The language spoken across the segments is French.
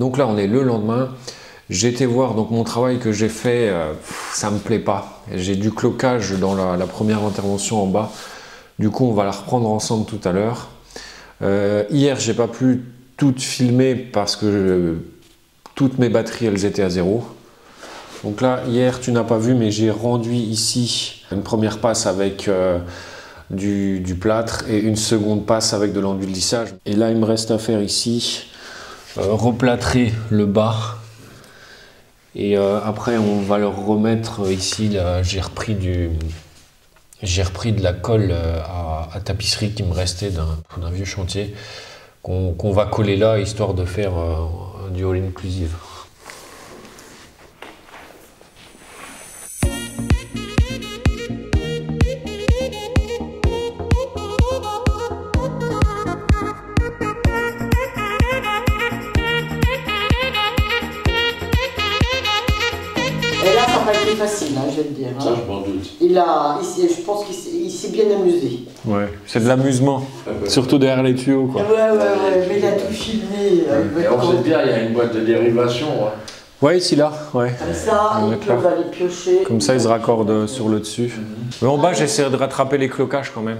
Donc là, on est le lendemain. J'ai été voir donc mon travail que j'ai fait, ça me plaît pas. J'ai du cloquage dans la première intervention en bas. Du coup, on va la reprendre ensemble tout à l'heure. Hier, j'ai pas pu tout filmer parce que toutes mes batteries, elles étaient à 0. Donc là, hier, tu n'as pas vu, mais j'ai rendu ici une première passe avec du plâtre et une seconde passe avec de l'enduit de lissage. Et là, il me reste à faire ici, replâtrer le bas. Et après, on va leur remettre ici, j'ai repris de la colle à tapisserie qui me restait d'un vieux chantier qu'on va coller là, histoire de faire du all inclusive. Et là, ça n'a pas été facile, hein, je vais te dire. Ça, Hein. je m'en doute. Je pense qu'il s'est bien amusé. Ouais, c'est de l'amusement, surtout derrière les tuyaux, quoi. Ouais, mais il a tout filmé. Et on sait bien, il y a une boîte de dérivation. Hein. Ouais, ici, là, ouais. Comme ça, ils peuvent aller piocher. Comme ça, ils se raccordent sur le dessus. Mais en bas, j'essaie de rattraper les clocages quand même.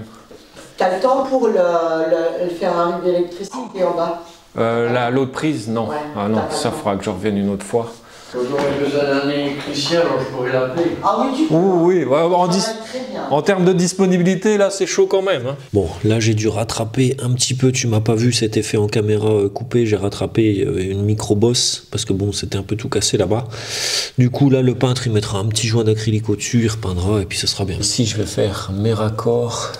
T'as le temps pour le faire arriver l'électricité en bas? L'autre prise, non. Ouais, Ah non, ça fera que je revienne une autre fois. Quand j'aurais besoin d'un électricien, alors je pourrais l'appeler. Ah oui, tu peux. Oui, ouais, Ça va être très bien. en termes de disponibilité, là, c'est chaud quand même. Hein. Bon, là j'ai dû rattraper un petit peu, tu m'as pas vu, c'était fait en caméra coupée, j'ai rattrapé une micro-bosse, parce que bon, c'était un peu tout cassé là-bas. Du coup, là, le peintre, il mettra un petit joint d'acrylique au-dessus, il repeindra, et puis ça sera bien. Ici, je vais faire mes raccords.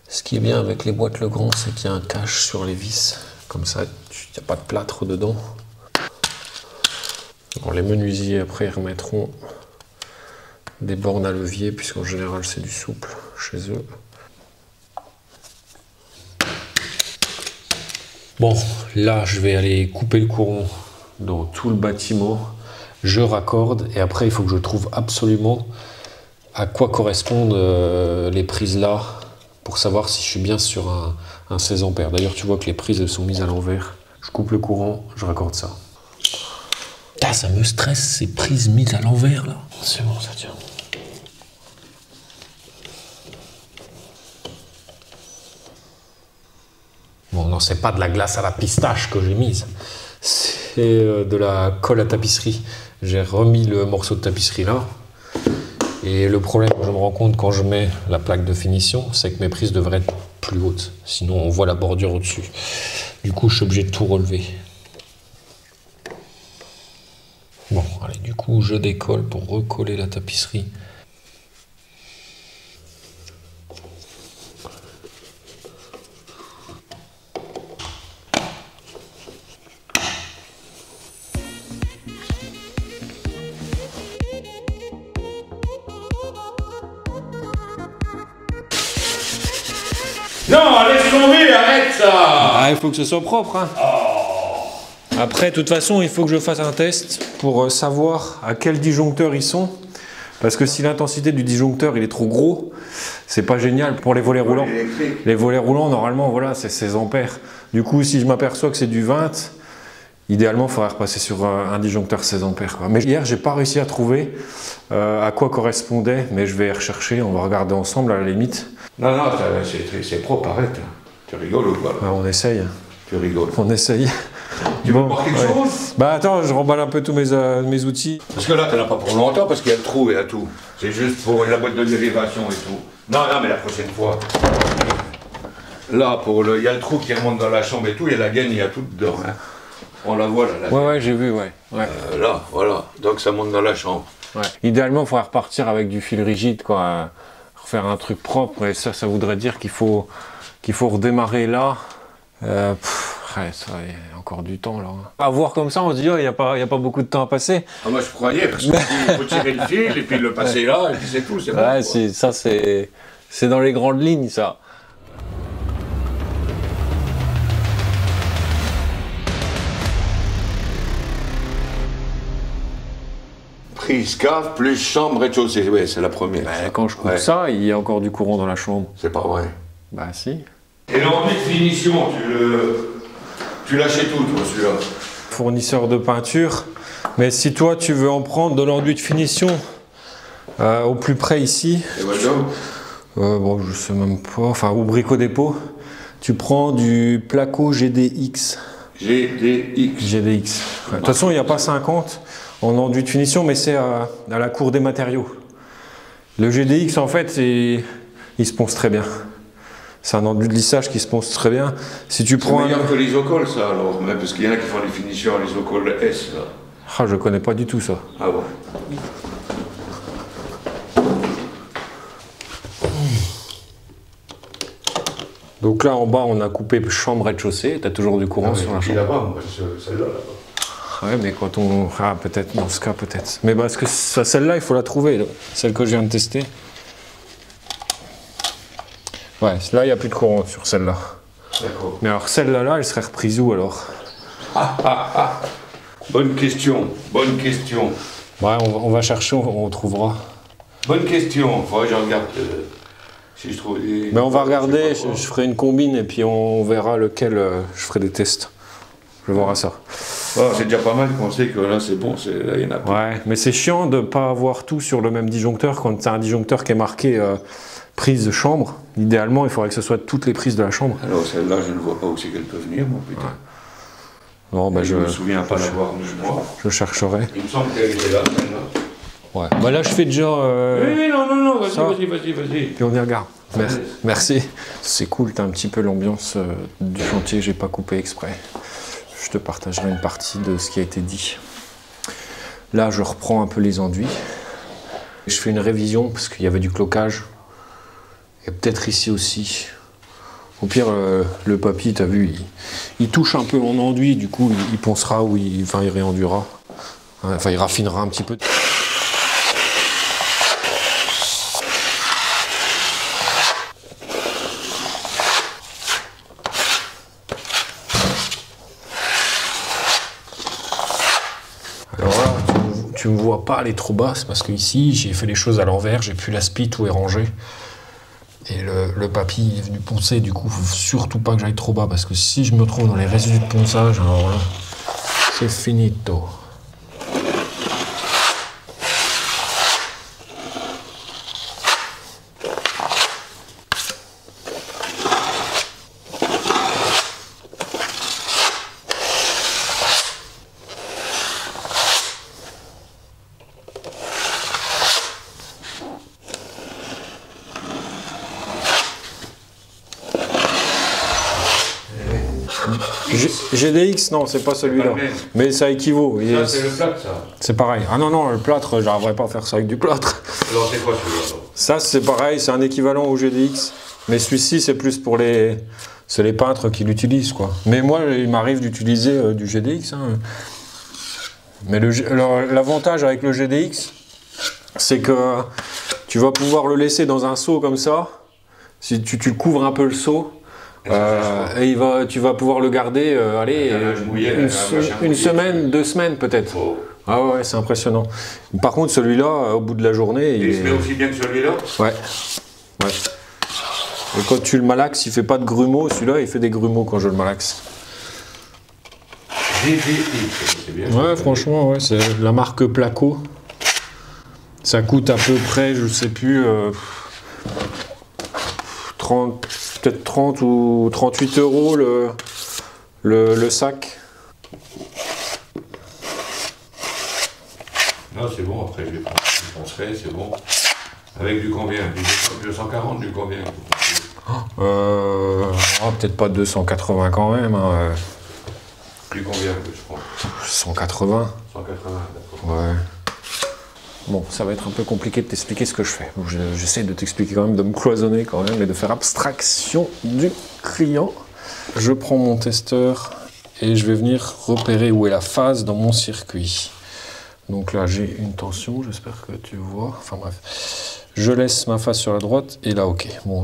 Ce qui est bien avec les boîtes Legrand, c'est qu'il y a un cache sur les vis. Comme ça, il n'y a pas de plâtre dedans. Alors, les menuisiers, après, ils remettront des bornes à levier, puisqu'en général, c'est du souple chez eux. Bon, là, je vais aller couper le courant dans tout le bâtiment. Je raccorde, et après, il faut que je trouve absolument à quoi correspondent les prises là, pour savoir si je suis bien sur un 16 ampères. D'ailleurs, tu vois que les prises, elles sont mises à l'envers. Je coupe le courant, je raccorde ça. Ah, ça me stresse, ces prises mises à l'envers, là. C'est bon, ça tient. Bon, non, c'est pas de la glace à la pistache que j'ai mise. C'est de la colle à tapisserie. J'ai remis le morceau de tapisserie là. Et le problème que je me rends compte quand je mets la plaque de finition, c'est que mes prises devraient être plus hautes. Sinon, on voit la bordure au-dessus. Du coup, je suis obligé de tout relever. Bon, allez, du coup, je décolle pour recoller la tapisserie. Non, laisse tomber, arrête ça. Ah, il faut que ce soit propre, hein. Après, de toute façon, il faut que je fasse un test pour savoir à quel disjoncteur ils sont. Parce que si l'intensité du disjoncteur il est trop gros, c'est pas génial pour les volets roulants. Les volets roulants, normalement, voilà, c'est 16 ampères. Du coup, si je m'aperçois que c'est du 20, idéalement, il faudrait repasser sur un disjoncteur 16 ampères. Quoi. Mais hier, j'ai pas réussi à trouver à quoi correspondait, mais je vais rechercher, on va regarder ensemble à la limite. Non, non, c'est propre, arrête. Tu rigoles ou quoi? Ah, on essaye. Tu rigoles. On essaye. Tu veux voir quelque chose? Bah attends, je remballe un peu tous mes outils. Parce que là, t'en as pas pour longtemps, parce qu'il y a le trou, il y a tout. C'est juste pour la boîte de dérivation et tout. Non, non, mais la prochaine fois. Là, il y a le trou qui remonte dans la chambre et tout, il y a la gaine, il y a tout dedans. Hein. On la voit là. Ouais, j'ai vu, ouais. Là, voilà. Donc ça monte dans la chambre. Ouais. Idéalement, il faudrait repartir avec du fil rigide, quoi. Refaire un truc propre, et ça voudrait dire qu'il faut redémarrer là. Ouais, ça, il y a encore du temps là. À voir comme ça, on se dit, il n'y a pas beaucoup de temps à passer. Ah, moi je croyais, parce qu'il faut tirer le fil et puis le passer là, et puis c'est tout, c'est bon. Ouais, ça c'est dans les grandes lignes, ça. Prise cave plus chambre rez-de-chaussée, ouais, c'est la première. Bah, quand je coupe ça, il y a encore du courant dans la chambre. C'est pas vrai. Bah si. Et l'enduit de finition, tu l'achètes où toi celui-là? fournisseur de peinture. Mais si toi tu veux en prendre de l'enduit de finition au plus près ici, bon je sais même pas, enfin au Brico Dépôt, tu prends du Placo GDX. GDX. De toute façon il n'y a pas 50 en enduit de finition, mais c'est à la cour des matériaux. Le GDX en fait il se ponce très bien. C'est un enduit de lissage qui se ponce très bien. Si tu prends c'est meilleur que l'isocol ça alors, même parce qu'il y en a qui font des finitions à l'isocol S là. Ah, je connais pas du tout ça. Ah bon. Donc là en bas on a coupé chambre rez-de-chaussée, tu as toujours du courant sur la chambre. Là-bas, moi, celle-là là-bas. Ouais mais quand on... Ah peut-être, dans ce cas peut-être. Mais parce que celle-là il faut la trouver, là. Celle que je viens de tester. Ouais, là il n'y a plus de courant sur celle-là. D'accord. Mais alors celle-là, elle serait reprise où alors? Bonne question, bonne question. Ouais, on va chercher, on trouvera. Bonne question, faudrait que je regarde si je trouve des... Mais on va regarder, je ferai une combine et puis on verra lequel je ferai des tests. Je verrai ça. Oh, c'est déjà pas mal qu'on sait que là c'est bon, là il y en a pas. Ouais, mais c'est chiant de ne pas avoir tout sur le même disjoncteur quand tu as un disjoncteur qui est marqué prise de chambre. Idéalement, il faudrait que ce soit toutes les prises de la chambre. Alors celle-là, je ne vois pas où c'est qu'elle peut venir, mon putain. Ouais. Non, bah, je me souviens pas d'avoir moi. Je chercherai. Il me semble qu'elle était là, celle-là. Ouais. Bah là, je fais déjà. Oui, non, vas-y. Puis on y regarde. Merci. C'est cool, t'as un petit peu l'ambiance du chantier, j'ai pas coupé exprès. Je te partagerai une partie de ce qui a été dit. Là, je reprends un peu les enduits. Je fais une révision parce qu'il y avait du clocage. Et peut-être ici aussi. Au pire, le papy, t'as vu, il touche un peu en enduit, du coup, il poncera ou il réenduira. Enfin, il raffinera un petit peu. Alors là, tu me vois pas aller trop bas, c'est parce que ici, j'ai fait les choses à l'envers, j'ai plus l'aspi, tout est rangé. Et le papy est venu poncer, du coup, faut surtout pas que j'aille trop bas, parce que si je me trouve dans les résidus de ponçage, alors là, c'est finito. GDX, non, c'est pas celui-là. Mais ça équivaut. Ça, c'est le plâtre, ça. C'est pareil. Ah non, le plâtre, j'arriverais pas à faire ça avec du plâtre. Alors, c'est quoi celui-là? Ça, c'est pareil, c'est un équivalent au GDX. Mais celui-ci, c'est plus pour les... C'est les peintres qui l'utilisent, quoi. Mais moi, il m'arrive d'utiliser du GDX. Hein. Mais l'avantage avec le GDX, c'est que tu vas pouvoir le laisser dans un seau comme ça. Si tu couvres un peu le seau, et tu vas pouvoir le garder une semaine, 2 semaines peut-être. Oh. Ah ouais, c'est impressionnant. Par contre, celui-là, au bout de la journée... Il se met aussi bien que celui-là? Ouais. Et quand tu le malaxes, il fait pas de grumeaux. Celui-là, il fait des grumeaux quand je le malaxe. Ouais, franchement, ouais, c'est la marque Placo. Ça coûte à peu près, je sais plus... peut-être 30 ou 38 € le sac. Non, c'est bon, après je penserai, c'est bon. Avec du combien? Du 240, du combien? Peut-être pas 280 quand même. Hein. Du combien que je prends? 180. 180, d'accord. Ouais. Bon, ça va être un peu compliqué de t'expliquer ce que je fais. J'essaie de t'expliquer quand même, de me cloisonner quand même et de faire abstraction du client. Je prends mon testeur et je vais venir repérer où est la phase dans mon circuit. Donc là, j'ai une tension, j'espère que tu vois. Enfin bref. Je laisse ma phase sur la droite et là, ok. Bon,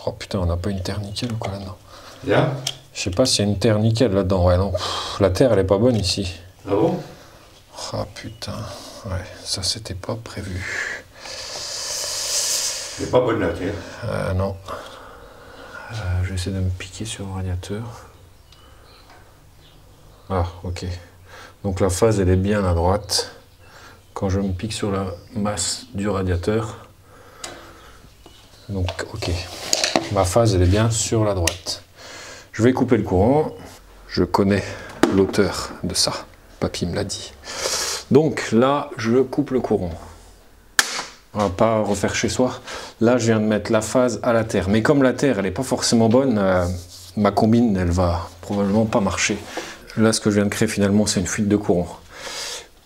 oh putain, on n'a pas une terre nickel ou quoi là-dedans? Là? Je sais pas s'il y a une terre nickel là-dedans. Ouais, non. La terre, elle est pas bonne ici. Ah bon? Ah putain. Ouais, ça c'était pas prévu. C'est pas bonne la terre. Non. Je vais essayer de me piquer sur le radiateur. Ah, ok. Donc la phase, elle est bien à droite. Quand je me pique sur la masse du radiateur. Donc, ok. Ma phase, elle est bien sur la droite. Je vais couper le courant. Je connais l'auteur de ça. Papy me l'a dit. Donc là, je coupe le courant. On va pas refaire chez soi. Là, je viens de mettre la phase à la terre. Mais comme la terre, elle n'est pas forcément bonne, ma combine, elle va probablement pas marcher. Là, ce que je viens de créer finalement, c'est une fuite de courant.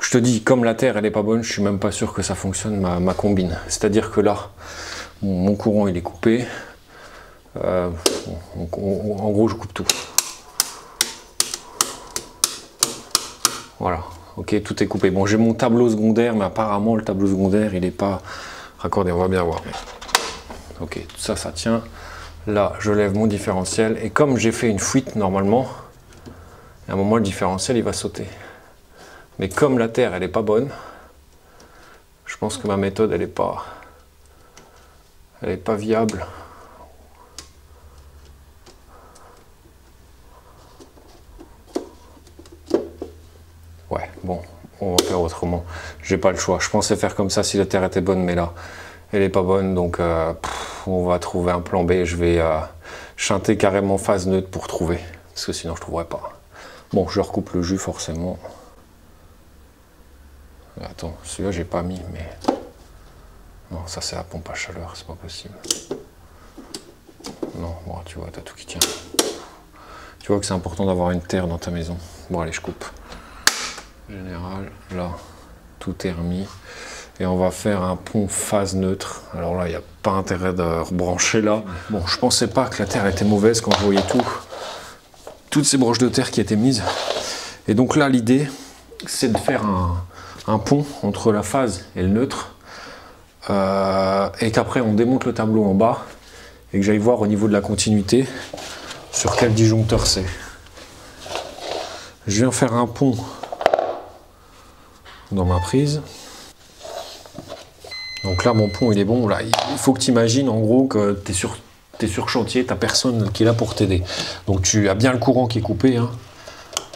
Je te dis, comme la terre, elle n'est pas bonne, je suis même pas sûr que ça fonctionne, ma combine. C'est-à-dire que là, mon courant, il est coupé. En gros, je coupe tout. Voilà. Ok, tout est coupé. Bon, j'ai mon tableau secondaire, mais apparemment, le tableau secondaire, il n'est pas raccordé. On va bien voir. Ok, tout ça, ça tient. Là, je lève mon différentiel. Et comme j'ai fait une fuite, normalement, à un moment, le différentiel, il va sauter. Mais comme la terre, elle n'est pas bonne, je pense que ma méthode, elle n'est pas viable. Ouais, bon, on va faire autrement. J'ai pas le choix. Je pensais faire comme ça si la terre était bonne, mais là, elle est pas bonne. Donc, on va trouver un plan B. Je vais chanter carrément phase neutre pour trouver. Parce que sinon, je trouverai pas. Bon, je recoupe le jus forcément. Attends, celui-là, j'ai pas mis, mais... Non, ça, c'est la pompe à chaleur. C'est pas possible. Non, bon, tu vois, t'as tout qui tient. Tu vois que c'est important d'avoir une terre dans ta maison. Bon, allez, je coupe. Général, là, tout est remis. Et on va faire un pont phase neutre. Alors là, il n'y a pas intérêt de rebrancher là. Bon, je pensais pas que la terre était mauvaise quand je voyais toutes ces broches de terre qui étaient mises. Et donc là, l'idée, c'est de faire un pont entre la phase et le neutre. Et qu'après, on démonte le tableau en bas. Et que j'aille voir au niveau de la continuité sur quel disjoncteur c'est. Je viens faire un pont dans ma prise. Donc là, mon pont, il est bon. Là, il faut que tu imagines, en gros, que tu es sur chantier, tu n'as personne qui est là pour t'aider. Donc tu as bien le courant qui est coupé. Hein.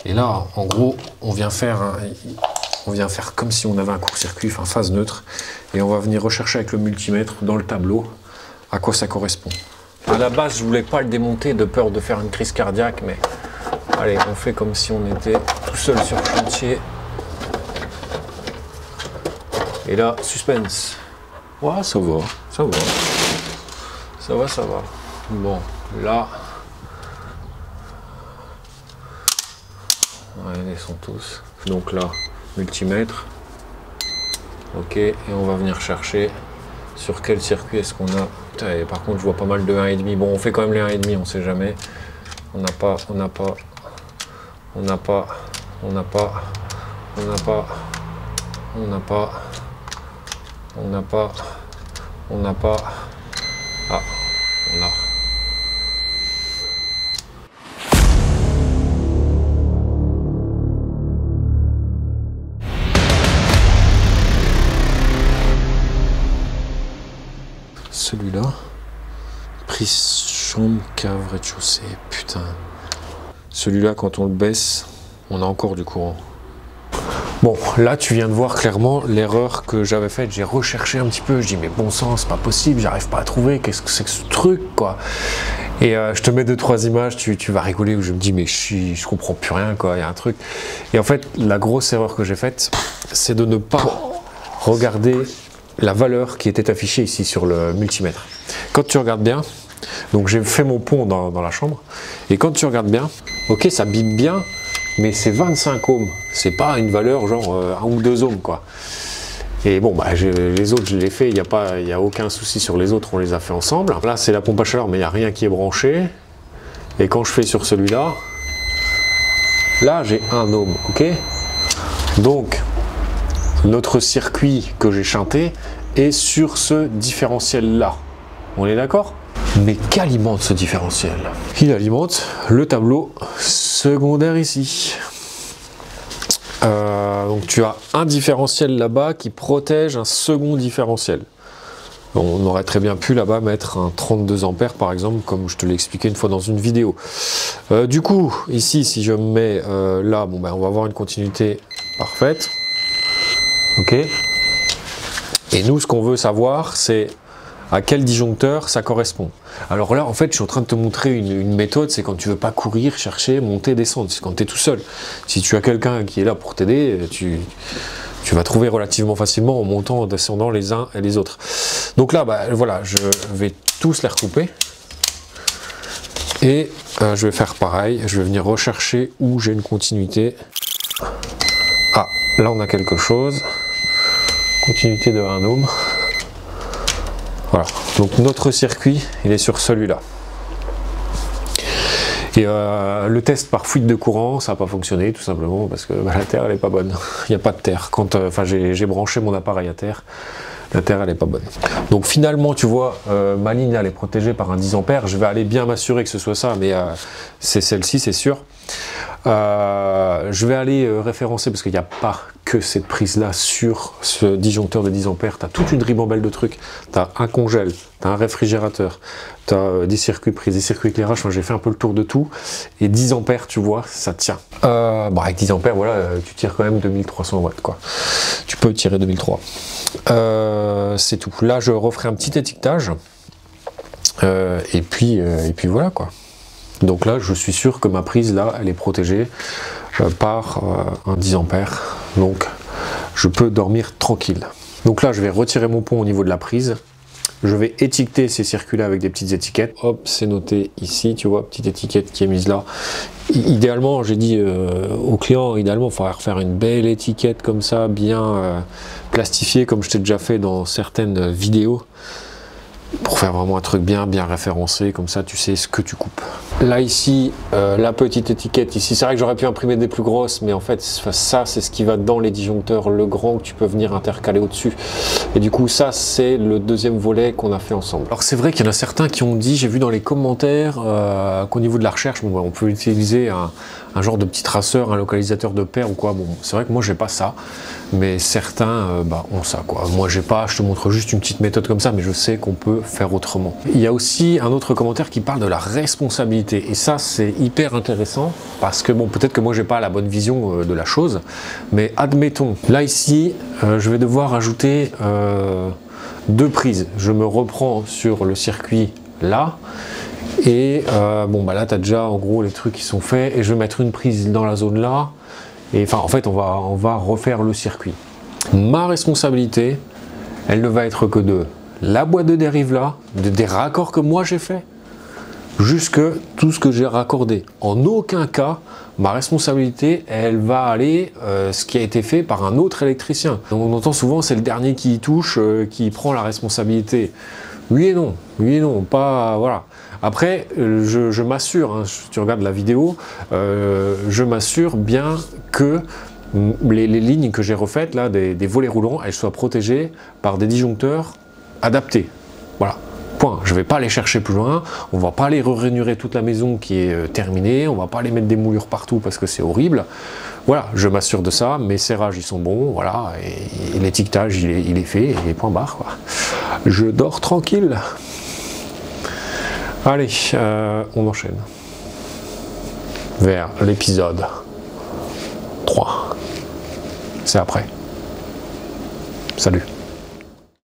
Et là, en gros, on vient faire comme si on avait un court-circuit, enfin phase neutre. Et on va venir rechercher avec le multimètre dans le tableau à quoi ça correspond. À la base, je voulais pas le démonter de peur de faire une crise cardiaque, mais allez, on fait comme si on était tout seul sur chantier. Et là, suspense. Ouais, ça va, ça va. Ça va, ça va. Bon, là... Ouais, ils sont tous. Donc là, multimètre. Ok, et on va venir chercher sur quel circuit est-ce qu'on a. Putain, et par contre, je vois pas mal de 1,5. Bon, on fait quand même les 1,5, on sait jamais. On n'a pas. Ah, on a. Celui-là, prise chambre, cave, rez-de-chaussée, putain. Celui-là, quand on le baisse, on a encore du courant. Bon, là, tu viens de voir clairement l'erreur que j'avais faite. J'ai recherché un petit peu. Je dis, mais bon sang, c'est pas possible, j'arrive pas à trouver. Qu'est-ce que c'est que ce truc, quoi? Et je te mets 2-3 images, tu vas rigoler. Où je me dis, mais je comprends plus rien, quoi. Il y a un truc. Et en fait, la grosse erreur que j'ai faite, c'est de ne pas regarder la valeur qui était affichée ici sur le multimètre. Quand tu regardes bien, donc j'ai fait mon pont dans la chambre, et quand tu regardes bien, ok, ça bip bien, mais c'est 25 ohms, c'est pas une valeur genre 1 ou 2 ohms, quoi. Et bon, bah, les autres, je les ai fait, il n'y a aucun souci sur les autres, on les a fait ensemble. Là, c'est la pompe à chaleur, mais il n'y a rien qui est branché. Et quand je fais sur celui-là, là, j'ai 1 ohm, ok? Donc, notre circuit que j'ai chanté est sur ce différentiel-là. On est d'accord? Mais qu'alimente ce différentiel? Il alimente le tableau secondaire ici. Donc tu as un différentiel là-bas qui protège un second différentiel. On aurait très bien pu là-bas mettre un 32 ampères par exemple, comme je te l'ai expliqué une fois dans une vidéo. Du coup, ici, si je me mets là, bon, ben, on va avoir une continuité parfaite. Ok. Et nous, ce qu'on veut savoir, c'est à quel disjoncteur ça correspond. Alors là, en fait, je suis en train de te montrer une méthode, c'est quand tu veux pas courir, chercher, monter, descendre. C'est quand tu es tout seul. Si tu as quelqu'un qui est là pour t'aider, tu vas trouver relativement facilement en montant, en descendant les uns et les autres. Donc là, bah, voilà, je vais tous les recouper. Et je vais faire pareil, je vais venir rechercher où j'ai une continuité. Ah, là on a quelque chose. Continuité de 1 ohm. Voilà, donc notre circuit, il est sur celui-là. Et le test par fuite de courant, ça n'a pas fonctionné, tout simplement, parce que bah, la terre, elle n'est pas bonne. Il n'y a pas de terre. Quand j'ai branché mon appareil à terre, la terre, elle n'est pas bonne. Donc finalement, tu vois, ma ligne, elle est protégée par un 10 ampères. Je vais aller bien m'assurer que ce soit ça, mais c'est celle-ci, c'est sûr. Je vais aller référencer, parce qu'il n'y a pas que cette prise-là sur ce disjoncteur de 10 ampères. Tu as toute une ribambelle de trucs. Tu as un congèle, tu as un réfrigérateur, tu as des circuits prises, des circuits éclairage. Enfin, j'ai fait un peu le tour de tout. Et 10 ampères, tu vois, ça tient. Bah, avec 10 ampères, voilà, tu tires quand même 2300 watts, quoi. Tu peux tirer 2003. C'est tout. Là, je referai un petit étiquetage. Et puis voilà, quoi. Donc là, je suis sûr que ma prise, là, elle est protégée par un 10 ampères. Donc, je peux dormir tranquille. Donc là, je vais retirer mon pont au niveau de la prise. Je vais étiqueter ces circuits-là avec des petites étiquettes. Hop, c'est noté ici, tu vois, petite étiquette qui est mise là. Idéalement, j'ai dit au client, idéalement, il faudrait refaire une belle étiquette comme ça, bien plastifiée, comme je t'ai déjà fait dans certaines vidéos. Pour faire vraiment un truc bien référencé, comme ça tu sais ce que tu coupes. Là ici, la petite étiquette ici, c'est vrai que j'aurais pu imprimer des plus grosses, mais en fait ça c'est ce qui va dans les disjoncteurs, le grand que tu peux venir intercaler au-dessus. Et du coup ça c'est le deuxième volet qu'on a fait ensemble. Alors c'est vrai qu'il y en a certains qui ont dit, j'ai vu dans les commentaires qu'au niveau de la recherche, bon, on peut utiliser un genre de petit traceur, un localisateur de paire ou quoi. Bon, c'est vrai que moi j'ai pas ça, mais certains ont ça, quoi. Moi j'ai pas, je te montre juste une petite méthode comme ça, mais je sais qu'on peut faire autrement. Il y a aussi un autre commentaire qui parle de la responsabilité, et ça c'est hyper intéressant parce que bon, peut-être que moi j'ai pas la bonne vision de la chose, mais admettons, là ici je vais devoir ajouter 2 prises. Je me reprends sur le circuit là. Et bon bah là tu as déjà en gros les trucs qui sont faits, et je vais mettre une prise dans la zone là, et enfin en fait on va refaire le circuit. Ma responsabilité, elle ne va être que de la boîte de dérive là, des raccords que moi j'ai fait, jusque tout ce que j'ai raccordé. En aucun cas ma responsabilité elle va aller ce qui a été fait par un autre électricien. Donc, on entend souvent c'est le dernier qui y touche qui prend la responsabilité. Oui et non, pas voilà. Après, je m'assure, hein, si tu regardes la vidéo, je m'assure bien que les lignes que j'ai refaites, là, des volets roulants, elles soient protégées par des disjoncteurs adaptés. Voilà, point. Je ne vais pas aller chercher plus loin, on ne va pas aller ranurer toute la maison qui est terminée, on ne va pas aller mettre des moulures partout parce que c'est horrible. Voilà, je m'assure de ça, mes serrages ils sont bons, voilà, et l'étiquetage il est fait, et point barre, quoi. Je dors tranquille. Allez, on enchaîne vers l'épisode 3. C'est après. Salut.